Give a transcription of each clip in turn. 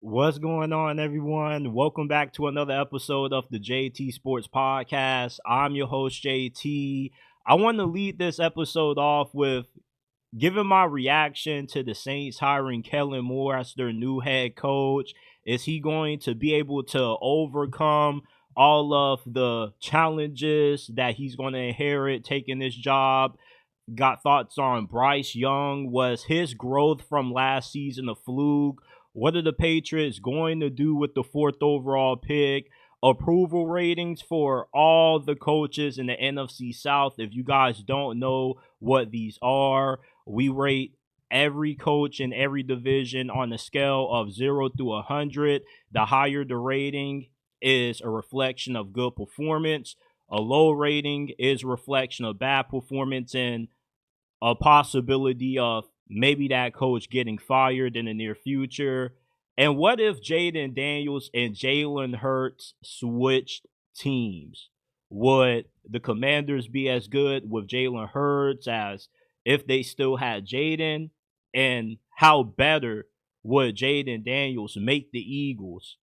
What's going on, everyone? Welcome back to another episode of the JT Sports Podcast. I'm your host, JT. I want to lead this episode off with giving my reaction to the Saints hiring Kellen Moore as their new head coach. Is he going to be able to overcome all of the challenges that he's going to inherit taking this job? Got thoughts on Bryce Young. Was his growth from last season a fluke? What are the Patriots going to do with the fourth overall pick? Approval ratings for all the coaches in the NFC South. If you guys don't know what these are, we rate every coach in every division on a scale of 0 to 100. The higher the rating is a reflection of good performance. A low rating is a reflection of bad performance, and a possibility of maybe that coach getting fired in the near future. And what if Jayden Daniels and Jalen Hurts switched teams? Would the Commanders be as good with Jalen Hurts as if they still had Jayden? And how better would Jayden Daniels make the Eagles?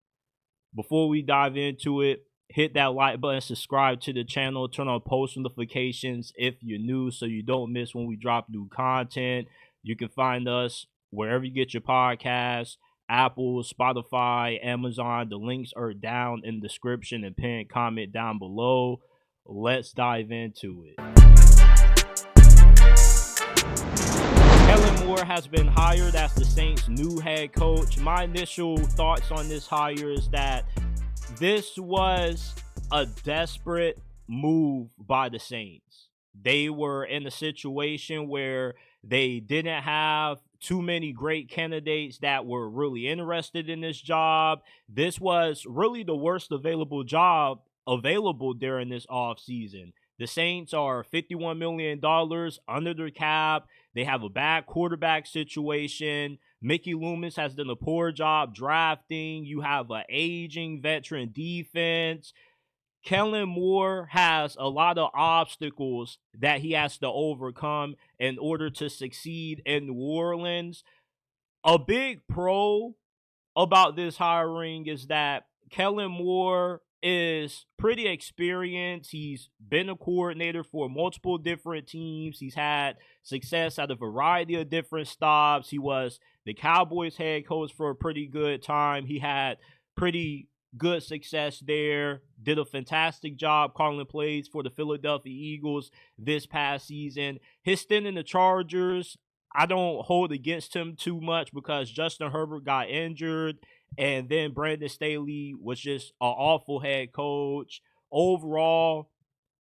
Before we dive into it, hit that like button, subscribe to the channel, turn on post notifications if you're new so you don't miss when we drop new content. You can find us wherever you get your podcasts, Apple, Spotify, Amazon. The links are down in the description and pinned comment down below. Let's dive into it. Kellen Moore has been hired as the Saints' new head coach. My initial thoughts on this hire is that this was a desperate move by the Saints. They were in a situation where they didn't have too many great candidates that were really interested in this job. This was really the worst available job available during this offseason. The Saints are $51 million under their cap. They have a bad quarterback situation. Mickey Loomis has done a poor job drafting. You have an aging veteran defense. Kellen Moore has a lot of obstacles that he has to overcome in order to succeed in New Orleans. A big pro about this hiring is that Kellen Moore is pretty experienced. He's been a coordinator for multiple different teams. He's had success at a variety of different stops. He was the Cowboys head coach for a pretty good time. He had pretty good success there. Did a fantastic job calling plays for the Philadelphia Eagles this past season. His stint in the Chargers, I don't hold against him too much because Justin Herbert got injured, and then Brandon Staley was just an awful head coach. Overall,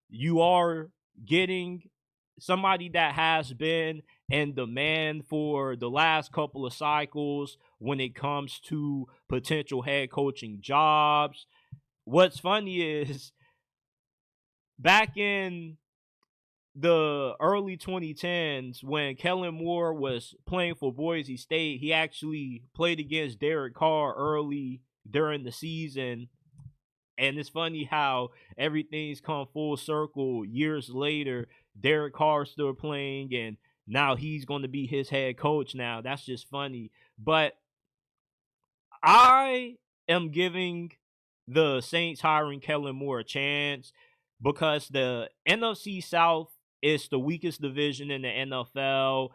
you are getting somebody that has been in demand for the last couple of cycles when it comes to potential head coaching jobs. What's funny is back in the early 2010s when Kellen Moore was playing for Boise State, he actually played against Derek Carr early during the season. And it's funny how everything's come full circle years later. Derek Carr's still playing, and now he's going to be his head coach now. That's just funny. But I am giving the Saints hiring Kellen Moore a chance because the NFC South is the weakest division in the NFL.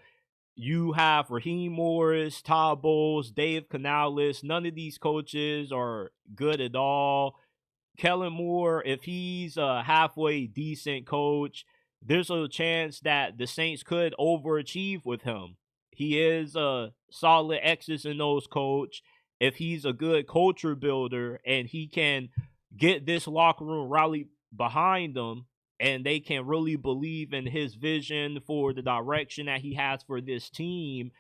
You have Raheem Morris, Todd Bowles, Dave Canales. None of these coaches are good at all. Kellen Moore, if he's a halfway decent coach, there's a chance that the Saints could overachieve with him. He is a solid X's and O's coach. If he's a good culture builder and he can get this locker room rally behind him and they can really believe in his vision for the direction that he has for this team,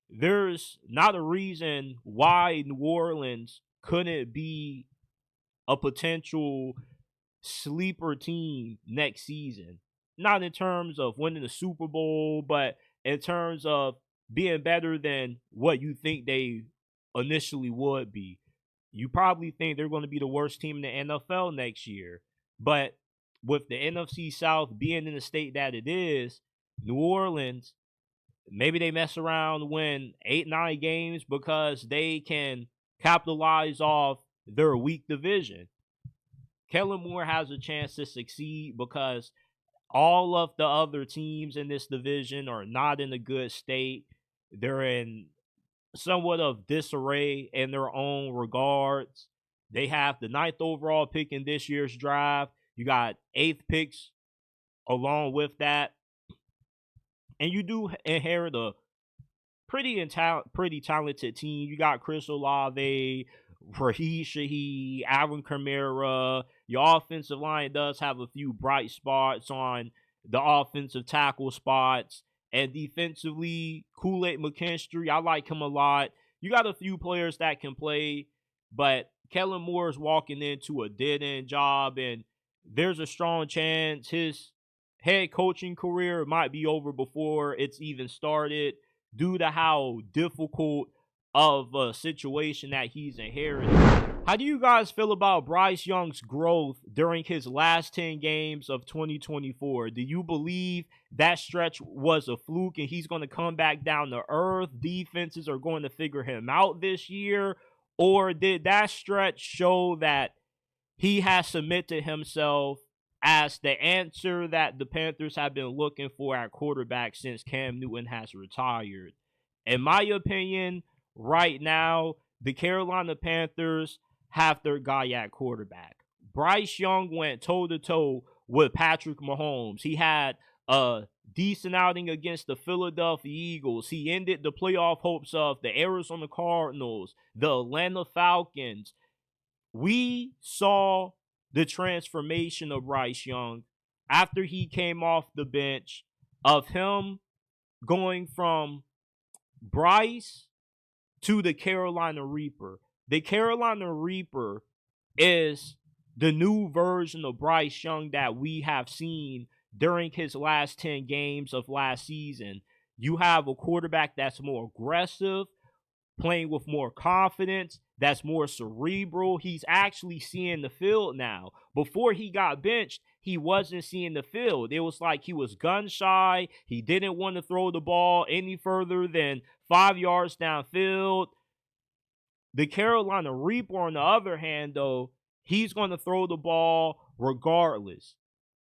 there's not a reason why New Orleans couldn't be a potential sleeper team next season. Not in terms of winning the Super Bowl, but in terms of being better than what you think they initially would be. You probably think they're going to be the worst team in the NFL next year. But with the NFC South being in the state that it is, New Orleans, maybe they mess around, win 8, 9 games because they can capitalize off their weak division. Kellen Moore has a chance to succeed because all of the other teams in this division are not in a good state. They're in somewhat of disarray in their own regards. They have the ninth overall pick in this year's draft. You got eighth picks along with that. And you do inherit a pretty talented team. You got Chris Olave, Raheem Shaheed, Alvin Kamara. Your offensive line does have a few bright spots on the offensive tackle spots. And defensively, Kool-Aid McKinstry, I like him a lot. You got a few players that can play, but Kellen Moore is walking into a dead-end job, and there's a strong chance his head coaching career might be over before it's even started due to how difficult of a situation that he's inherited. How do you guys feel about Bryce Young's growth during his last 10 games of 2024? Do you believe that stretch was a fluke and he's going to come back down to earth? Defenses are going to figure him out this year? Or did that stretch show that he has submitted himself as the answer that the Panthers have been looking for at quarterback since Cam Newton has retired? In my opinion, right now, the Carolina Panthers have their guy at quarterback. Bryce Young went toe-to-toe with Patrick Mahomes. He had a decent outing against the Philadelphia Eagles. He ended the playoff hopes of the Arizona Cardinals, the Atlanta Falcons. We saw the transformation of Bryce Young after he came off the bench, of him going from Bryce to the Carolina Reaper. The Carolina Reaper is the new version of Bryce Young that we have seen during his last 10 games of last season. You have a quarterback that's more aggressive, playing with more confidence, that's more cerebral. He's actually seeing the field now. Before he got benched, he wasn't seeing the field. It was like he was gun shy. He didn't want to throw the ball any further than 5 yards downfield. The Carolina Reaper, on the other hand, though, he's going to throw the ball regardless.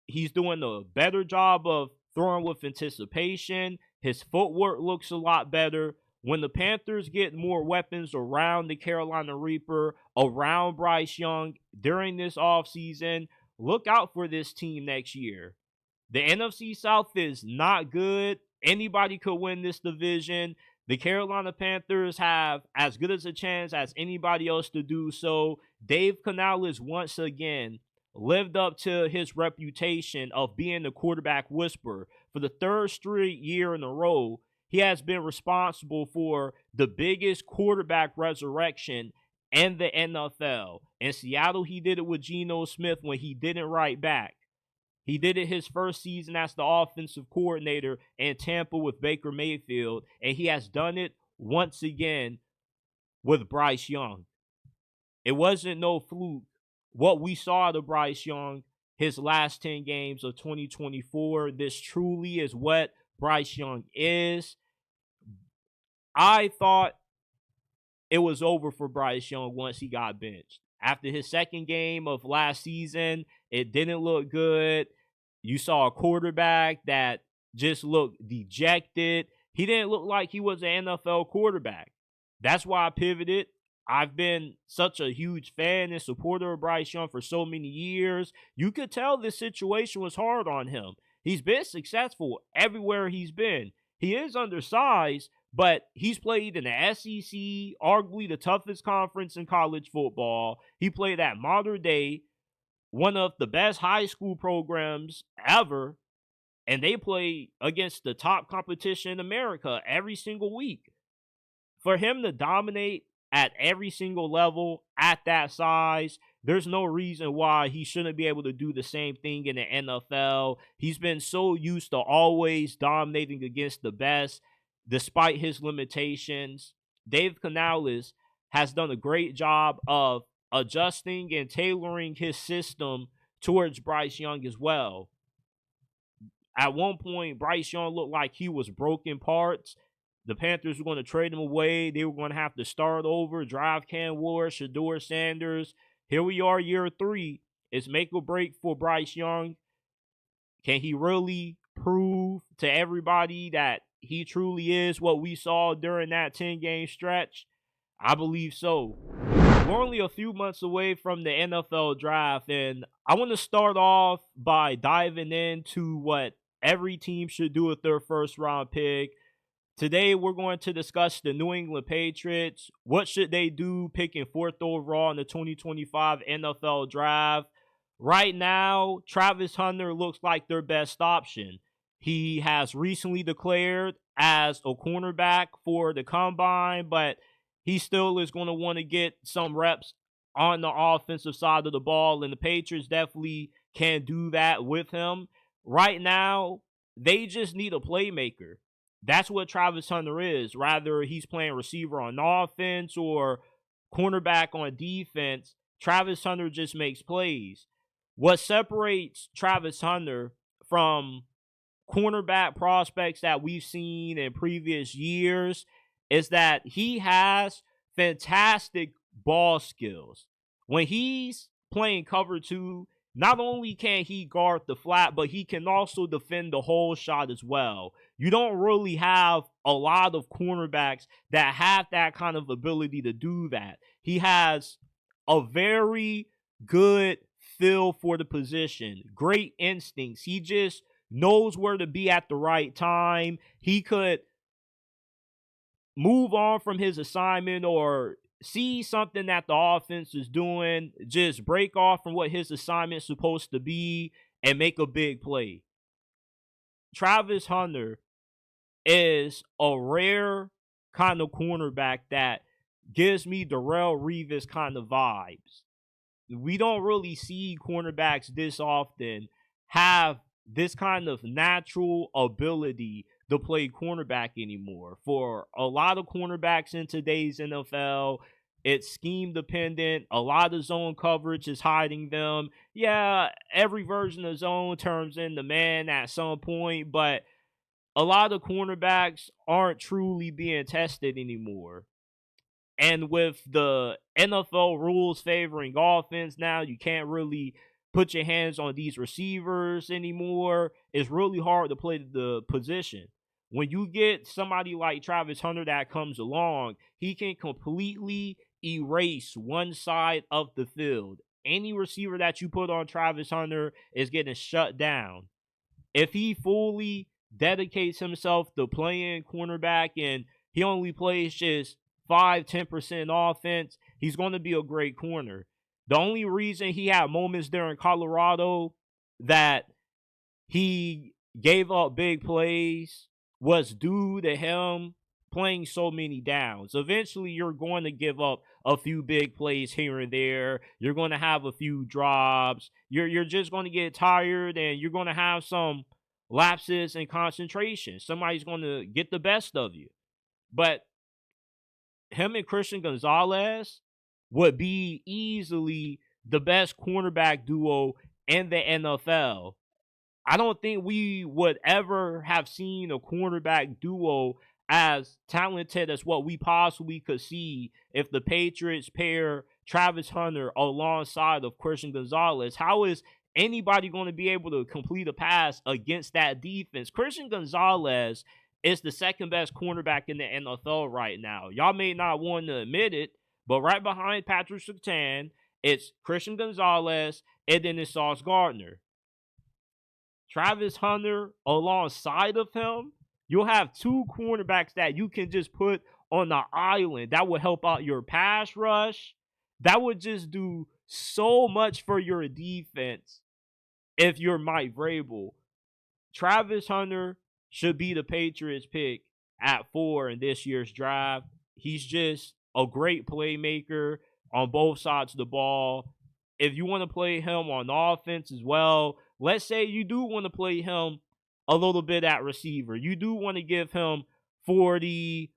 He's doing a better job of throwing with anticipation. His footwork looks a lot better. When the Panthers get more weapons around the Carolina Reaper, around Bryce Young during this offseason, look out for this team next year. The NFC South is not good. Anybody could win this division. The Carolina Panthers have as good as a chance as anybody else to do so. Dave Canales once again lived up to his reputation of being the quarterback whisperer. For the third straight year in a row, he has been responsible for the biggest quarterback resurrection in the NFL. In Seattle, he did it with Geno Smith when he didn't write back. He did it his first season as the offensive coordinator in Tampa with Baker Mayfield, and he has done it once again with Bryce Young. It wasn't no fluke. What we saw out of Bryce Young, his last 10 games of 2024, this truly is what Bryce Young is. I thought it was over for Bryce Young once he got benched. After his second game of last season, it didn't look good. You saw a quarterback that just looked dejected. He didn't look like he was an NFL quarterback. That's why I pivoted. I've been such a huge fan and supporter of Bryce Young for so many years. You could tell this situation was hard on him. He's been successful everywhere he's been. He is undersized, but he's played in the SEC, arguably the toughest conference in college football. He played at Modern Day, one of the best high school programs ever, and they play against the top competition in America every single week. For him to dominate at every single level at that size, there's no reason why he shouldn't be able to do the same thing in the NFL. He's been so used to always dominating against the best, despite his limitations. Dave Canales has done a great job of adjusting and tailoring his system towards Bryce Young as well. At one point, Bryce Young looked like he was broken parts. The Panthers were going to trade him away. They were going to have to start over, draft Cam Ward, Shador Sanders. Here we are, year 3. It's make or break for Bryce Young. Can he really prove to everybody that he truly is what we saw during that 10-game stretch? I believe so. We're only a few months away from the NFL draft, and I want to start off by diving into what every team should do with their first round pick. Today, we're going to discuss the New England Patriots. What should they do picking 4th overall in the 2025 NFL draft? Right now, Travis Hunter looks like their best option. He has recently declared as a cornerback for the combine, but he still is going to want to get some reps on the offensive side of the ball, and the Patriots definitely can do that with him. Right now, they just need a playmaker. That's what Travis Hunter is. Rather, he's playing receiver on offense or cornerback on defense. Travis Hunter just makes plays. What separates Travis Hunter from cornerback prospects that we've seen in previous years is that he has fantastic ball skills. When he's playing cover 2, not only can he guard the flat, but he can also defend the whole shot as well. You don't really have a lot of cornerbacks that have that kind of ability to do that. He has a very good feel for the position, great instincts. He just knows where to be at the right time. He could move on from his assignment or see something that the offense is doing, just break off from what his assignment's supposed to be and make a big play. Travis Hunter is a rare kind of cornerback that gives me Darrelle Revis kind of vibes. We don't really see cornerbacks this often have this kind of natural ability to play cornerback anymore. For a lot of cornerbacks in today's NFL, it's scheme dependent. A lot of zone coverage is hiding them. Yeah, every version of zone turns into man at some point, but a lot of cornerbacks aren't truly being tested anymore. And with the NFL rules favoring offense now, you can't really put your hands on these receivers anymore. It's really hard to play the position. When you get somebody like Travis Hunter that comes along, he can completely erase one side of the field. Any receiver that you put on Travis Hunter is getting shut down. If he fully dedicates himself to playing cornerback and he only plays just 5-10% offense, he's going to be a great corner. The only reason he had moments there in Colorado that he gave up big plays was due to him playing so many downs. Eventually, you're going to give up a few big plays here and there. You're going to have a few drops. You're just going to get tired, and you're going to have some lapses in concentration. Somebody's going to get the best of you. But him and Christian Gonzalez would be easily the best cornerback duo in the NFL. I don't think we would ever have seen a cornerback duo as talented as what we possibly could see if the Patriots pair Travis Hunter alongside of Christian Gonzalez. How is anybody going to be able to complete a pass against that defense? Christian Gonzalez is the second best cornerback in the NFL right now. Y'all may not want to admit it, but right behind Patrick Surtain, it's Christian Gonzalez, and then it's Sauce Gardner. Travis Hunter alongside of him, you'll have two cornerbacks that you can just put on the island. That would help out your pass rush. That would just do so much for your defense if you're Mike Vrabel. Travis Hunter should be the Patriots pick at 4 in this year's draft. He's just a great playmaker on both sides of the ball. If you want to play him on offense as well, let's say you do want to play him a little bit at receiver. You do want to give him 45%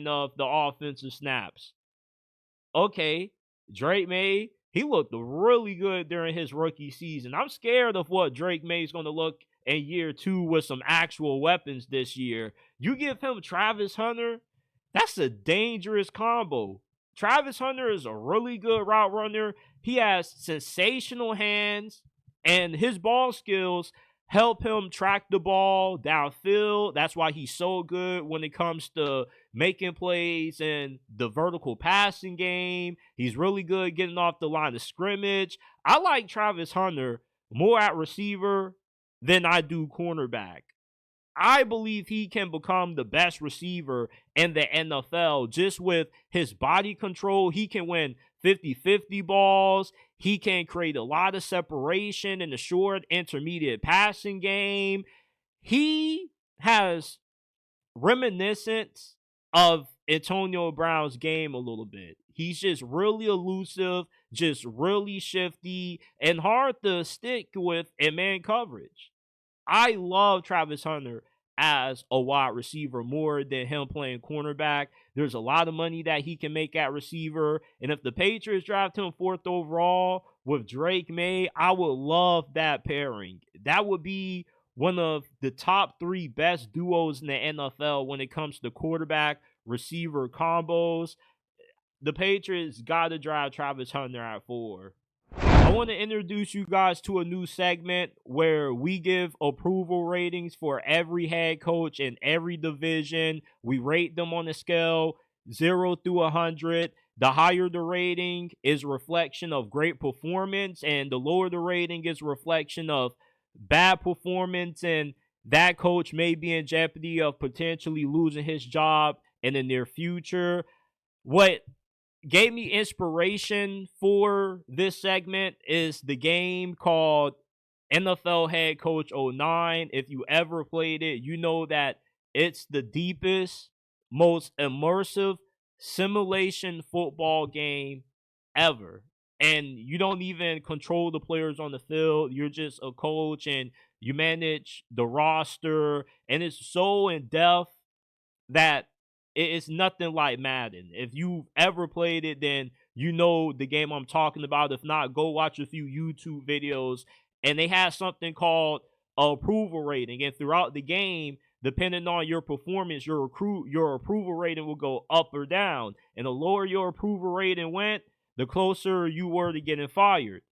of the offensive snaps. Okay, Drake May, he looked really good during his rookie season. I'm scared of what Drake May is going to look in year 2 with some actual weapons this year. You give him Travis Hunter, that's a dangerous combo. Travis Hunter is a really good route runner. He has sensational hands, and his ball skills help him track the ball downfield. That's why he's so good when it comes to making plays in the vertical passing game. He's really good getting off the line of scrimmage. I like Travis Hunter more at receiver than I do cornerback. I believe he can become the best receiver in the NFL just with his body control. He can win 50-50 balls. He can create a lot of separation in the short, intermediate passing game. He has reminiscence of Antonio Brown's game a little bit. He's just really elusive, just really shifty, and hard to stick with in man coverage. I love Travis Hunter as a wide receiver more than him playing cornerback. There's a lot of money that he can make at receiver. And if the Patriots draft him 4th overall with Drake May, I would love that pairing. That would be one of the top 3 best duos in the NFL when it comes to quarterback receiver combos. The Patriots got to draft Travis Hunter at 4. I want to introduce you guys to a new segment where we give approval ratings for every head coach in every division. We rate them on a scale 0 through 100. The higher the rating is a reflection of great performance, and the lower the rating is a reflection of bad performance, and that coach may be in jeopardy of potentially losing his job in the near future. What gave me inspiration for this segment is the game called NFL Head Coach 09. If you ever played it, you know that it's the deepest, most immersive simulation football game ever. And you don't even control the players on the field. You're just a coach and you manage the roster. And it's so in depth that it's nothing like Madden. If you've ever played it, then you know the game I'm talking about. If not, go watch a few YouTube videos. And they have something called approval rating. And throughout the game, depending on your performance, your approval rating will go up or down. And the lower your approval rating went, the closer you were to getting fired.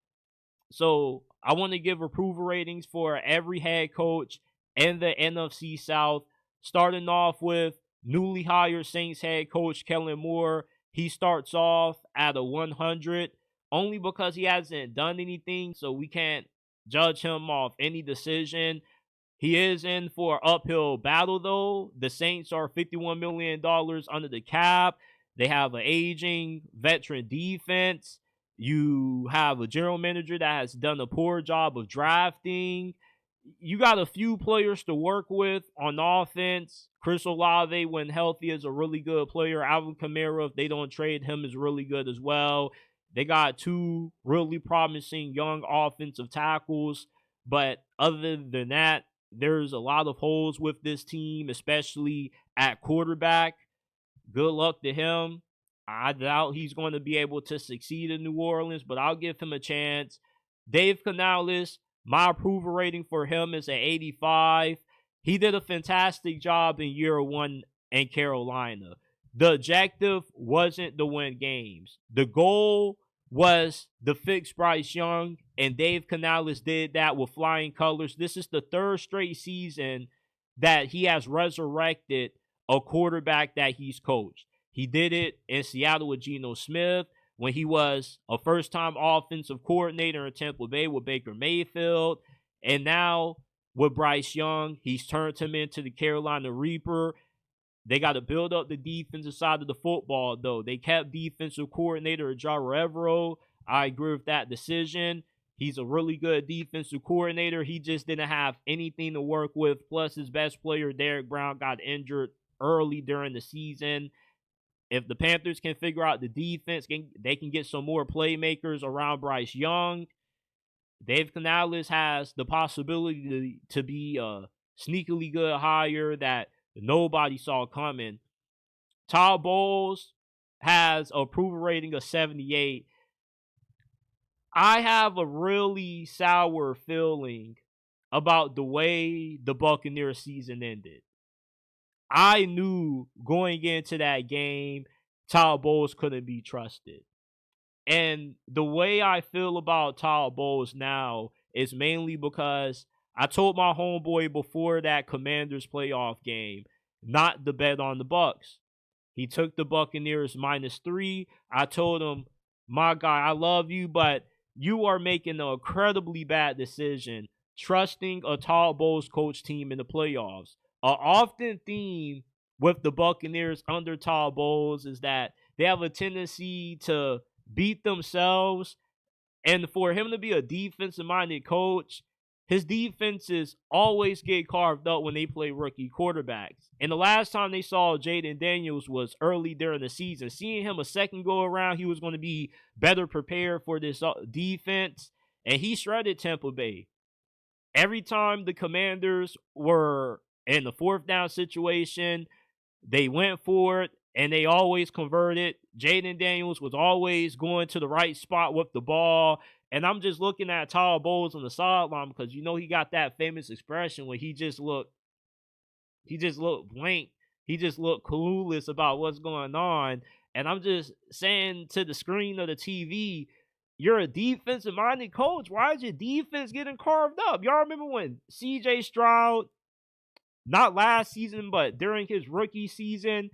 So I want to give approval ratings for every head coach in the NFC South, starting off with newly hired Saints head coach Kellen Moore. He starts off at a 100 only because he hasn't done anything, so we can't judge him off any decision. He is in for an uphill battle, though. The Saints are $51 million under the cap. They have an aging veteran defense. You have a general manager that has done a poor job of drafting. You got a few players to work with on offense. Chris Olave, when healthy, is a really good player. Alvin Kamara, if they don't trade him, is really good as well. They got 2 really promising young offensive tackles. But other than that, there's a lot of holes with this team, especially at quarterback. Good luck to him. I doubt he's going to be able to succeed in New Orleans, but I'll give him a chance. Dave Canales, my approval rating for him is an 85. He did a fantastic job in year 1 in Carolina. The objective wasn't to win games. The goal was to fix Bryce Young, and Dave Canales did that with flying colors. This is the 3rd straight season that he has resurrected a quarterback that he's coached. He did it in Seattle with Geno Smith when he was a first-time offensive coordinator in Tampa Bay with Baker Mayfield. And now with Bryce Young, he's turned him into the Carolina Reaper. They got to build up the defensive side of the football, though. They kept defensive coordinator Jaro Evero. I agree with that decision. He's a really good defensive coordinator. He just didn't have anything to work with. Plus, his best player, Derrick Brown, got injured early during the season. If the Panthers can figure out the defense, they can get some more playmakers around Bryce Young. Dave Canales has the possibility to be a sneakily good hire that nobody saw coming. Todd Bowles has an approval rating of 78. I have a really sour feeling about the way the Buccaneers season ended. I knew going into that game, Todd Bowles couldn't be trusted. And the way I feel about Todd Bowles now is mainly because I told my homeboy before that Commanders playoff game not to bet on the Bucks. He took the Buccaneers -3. I told him, my guy, I love you, but you are making an incredibly bad decision trusting a Todd Bowles coach team in the playoffs. A often theme with the Buccaneers under Todd Bowles is that they have a tendency to beat themselves. And for him to be a defensive minded coach, his defenses always get carved up when they play rookie quarterbacks. And the last time they saw Jayden Daniels was early during the season. Seeing him a second go around, he was going to be better prepared for this defense. And he shredded Tampa Bay. Every time the Commanders were in the fourth down situation, they went for it and they always converted. Jayden Daniels was always going to the right spot with the ball. And I'm just looking at Todd Bowles on the sideline because he got that famous expression where he just looked blank. He just looked clueless about what's going on. And I'm just saying to the screen of the TV, you're a defensive minded coach. Why is your defense getting carved up? Y'all remember when CJ Stroud, not last season, but during his rookie season,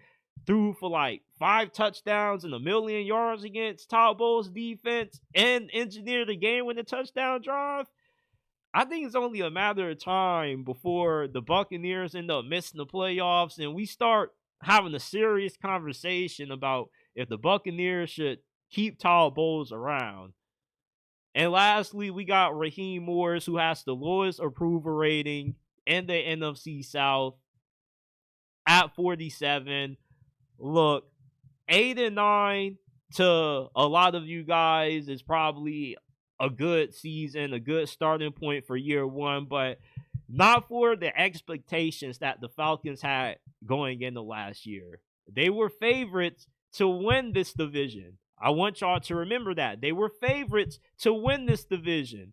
threw for like 5 touchdowns and 1,000,000 yards against Todd Bowles' defense and engineered the game with a touchdown drive? I think it's only a matter of time before the Buccaneers end up missing the playoffs and we start having a serious conversation about if the Buccaneers should keep Todd Bowles around. And lastly, we got Raheem Morris, who has the lowest approval rating in the NFC South at 47. Look, 8-9 to a lot of you guys is probably a good season, a good starting point for year one, but not for the expectations that the Falcons had going into last year. They were favorites to win this division. I want y'all to remember that. They were favorites to win this division.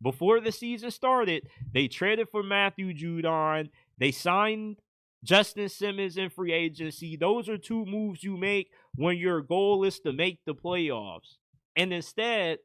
Before the season started, they traded for Matthew Judon. They signed Justin Simmons in free agency. Those are 2 moves you make when your goal is to make the playoffs. And instead,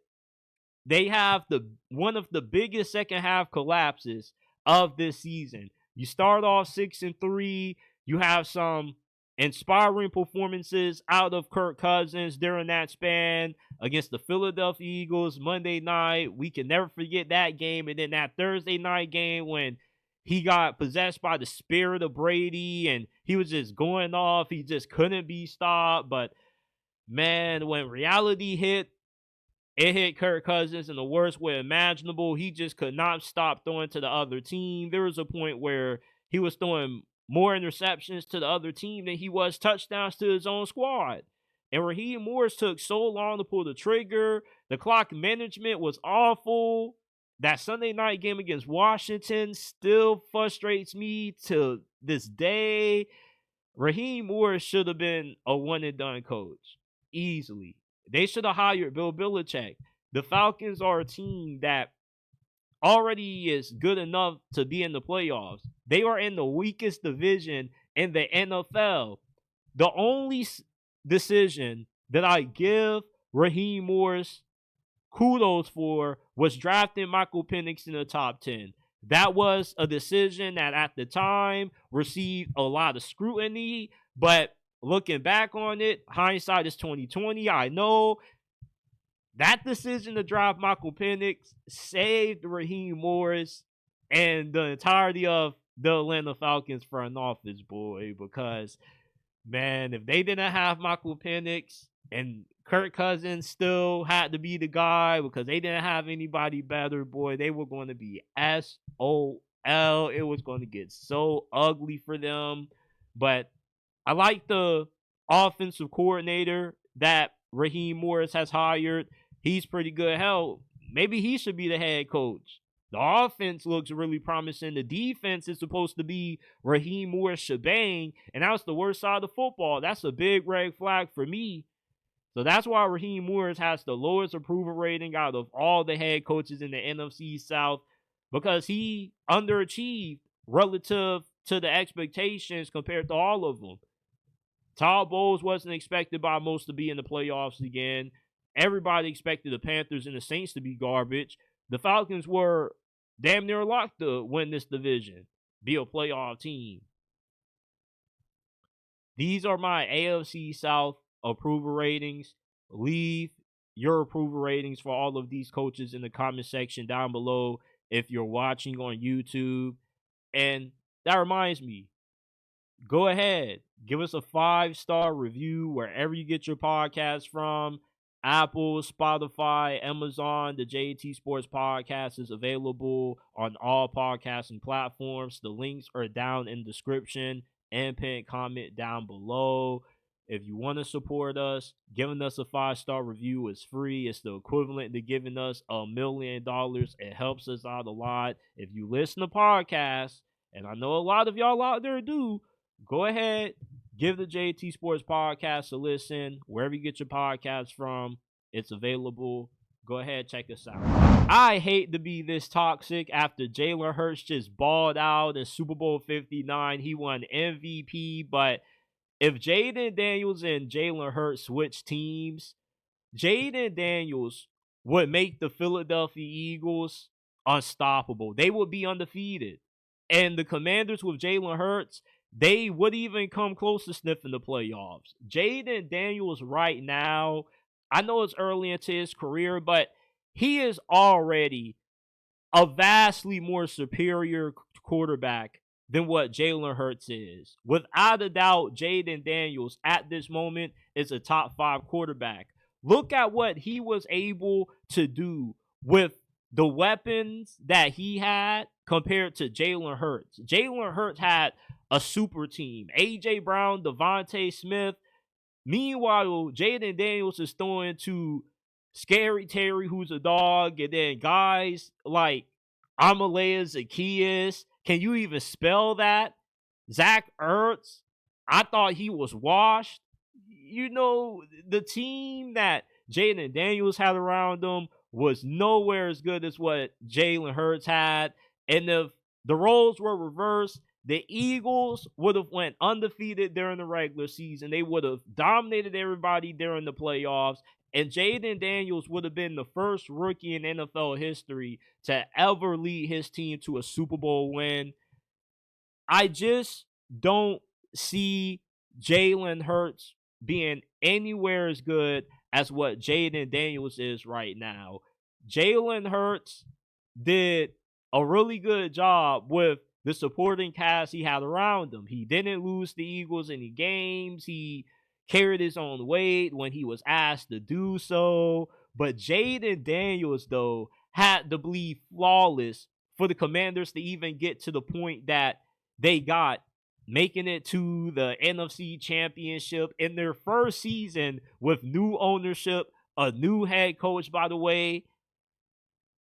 they have one of the biggest second half collapses of this season. You start off 6-3. You have some inspiring performances out of Kirk Cousins during that span against the Philadelphia Eagles Monday night. We can never forget that game. And then that Thursday night game when he got possessed by the spirit of Brady and he was just going off. He just couldn't be stopped. But man, when reality hit, it hit Kirk Cousins in the worst way imaginable. He just could not stop throwing to the other team. There was a point where he was throwing more interceptions to the other team than he was touchdowns to his own squad. And Raheem Morris took so long to pull the trigger. The clock management was awful. That Sunday night game against Washington still frustrates me to this day. Raheem Morris should have been a one-and-done coach. Easily. They should have hired Bill Belichick. The Falcons are a team that already is good enough to be in the playoffs. They are in the weakest division in the NFL. The only decision that I give Raheem Morris kudos for was drafting Michael Penix in the top 10. That was a decision that at the time received a lot of scrutiny, but looking back on it, hindsight is 2020. I know that decision to draft Michael Penix saved Raheem Morris and the entirety of the Atlanta Falcons front office, boy, because, man, if they didn't have Michael Penix and Kirk Cousins still had to be the guy because they didn't have anybody better, boy, they were going to be SOL. It was going to get so ugly for them. But I like the offensive coordinator that Raheem Morris has hired. He's pretty good. Hell, maybe he should be the head coach. The offense looks really promising. The defense is supposed to be Raheem Morris shebang, and that's the worst side of football. That's a big red flag for me. So that's why Raheem Morris has the lowest approval rating out of all the head coaches in the NFC South. because he underachieved relative to the expectations compared to all of them. Todd Bowles wasn't expected by most to be in the playoffs again. Everybody expected the Panthers and the Saints to be garbage. The Falcons were damn near locked to win this division, be a playoff team. These are my AFC South approval ratings. Leave your approval ratings for all of these coaches in the comment section down below if you're watching on YouTube. And that reminds me, go ahead, give us a 5-star review wherever you get your podcast from. Apple, Spotify, Amazon. The JT Sports Podcast is available on all podcasting platforms. The links are down in the description and pinned comment down below. If you want to support us, giving us a 5-star review is free. It's the equivalent to giving us $1 million. It helps us out a lot. If you listen to podcasts, and I know a lot of y'all out there do, go ahead, give the JT Sports Podcast a listen. Wherever you get your podcasts from, it's available. Go ahead, check us out. I hate to be this toxic after Jalen Hurts just balled out in Super Bowl 59. He won MVP, but if Jayden Daniels and Jalen Hurts switch teams, Jayden Daniels would make the Philadelphia Eagles unstoppable. They would be undefeated. And the Commanders with Jalen Hurts, they would even come close to sniffing the playoffs. Jayden Daniels right now, I know it's early into his career, but he is already a vastly more superior quarterback than what Jalen Hurts is. Without a doubt, Jayden Daniels at this moment is a top 5 quarterback. Look at what he was able to do with the weapons that he had compared to Jalen Hurts. Jalen Hurts had a super team. A.J. Brown, Devontae Smith. Meanwhile, Jayden Daniels is throwing to Scary Terry, who's a dog, and then guys like Amalea Zacchaeus. Can you even spell that? Zach Ertz. I thought he was washed. You know, the team that Jayden Daniels had around him was nowhere as good as what Jalen Hurts had. And if the roles were reversed, the Eagles would have went undefeated during the regular season. They would have dominated everybody during the playoffs. And Jayden Daniels would have been the first rookie in NFL history to ever lead his team to a Super Bowl win. I just don't see Jalen Hurts being anywhere as good as what Jayden Daniels is right now. Jalen Hurts did a really good job with the supporting cast he had around him. He didn't lose the Eagles any games. He carried his own weight when he was asked to do so. But Jayden Daniels, though, had to be flawless for the Commanders to even get to the point that they got, making it to the NFC Championship in their first season with new ownership, a new head coach, by the way.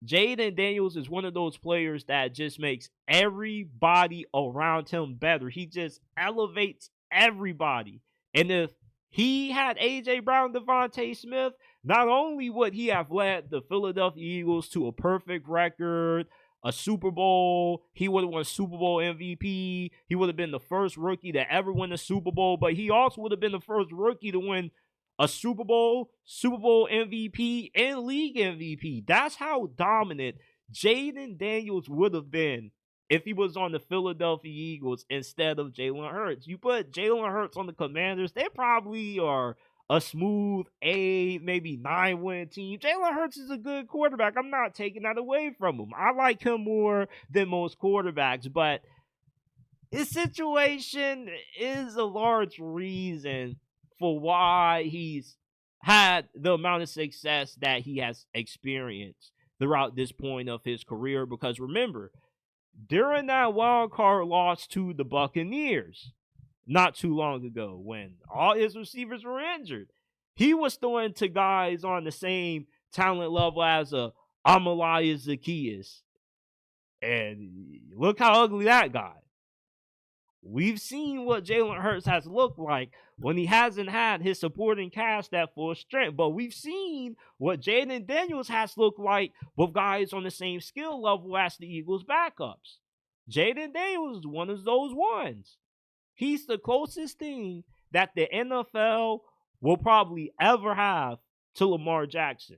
Jayden Daniels is one of those players that just makes everybody around him better. He just elevates everybody. And if he had A.J. Brown, Devontae Smith, not only would he have led the Philadelphia Eagles to a perfect record, a Super Bowl, he would have won Super Bowl MVP, he would have been the first rookie to ever win a Super Bowl, but he also would have been the first rookie to win a Super Bowl MVP, and league MVP. That's how dominant Jayden Daniels would have been if he was on the Philadelphia Eagles instead of Jalen Hurts. You put Jalen Hurts on the Commanders, they probably are a smooth 8, maybe 9-win team. Jalen Hurts is a good quarterback. I'm not taking that away from him. I like him more than most quarterbacks, but his situation is a large reason for why he's had the amount of success that he has experienced throughout this point of his career. Because remember, during that wild card loss to the Buccaneers not too long ago, when all his receivers were injured, he was throwing to guys on the same talent level as a Amalea Zacchaeus. And look how ugly that got. We've seen what Jalen Hurts has looked like when he hasn't had his supporting cast at full strength. But we've seen what Jayden Daniels has looked like with guys on the same skill level as the Eagles' backups. Jayden Daniels is one of those ones. He's the closest thing that the NFL will probably ever have to Lamar Jackson.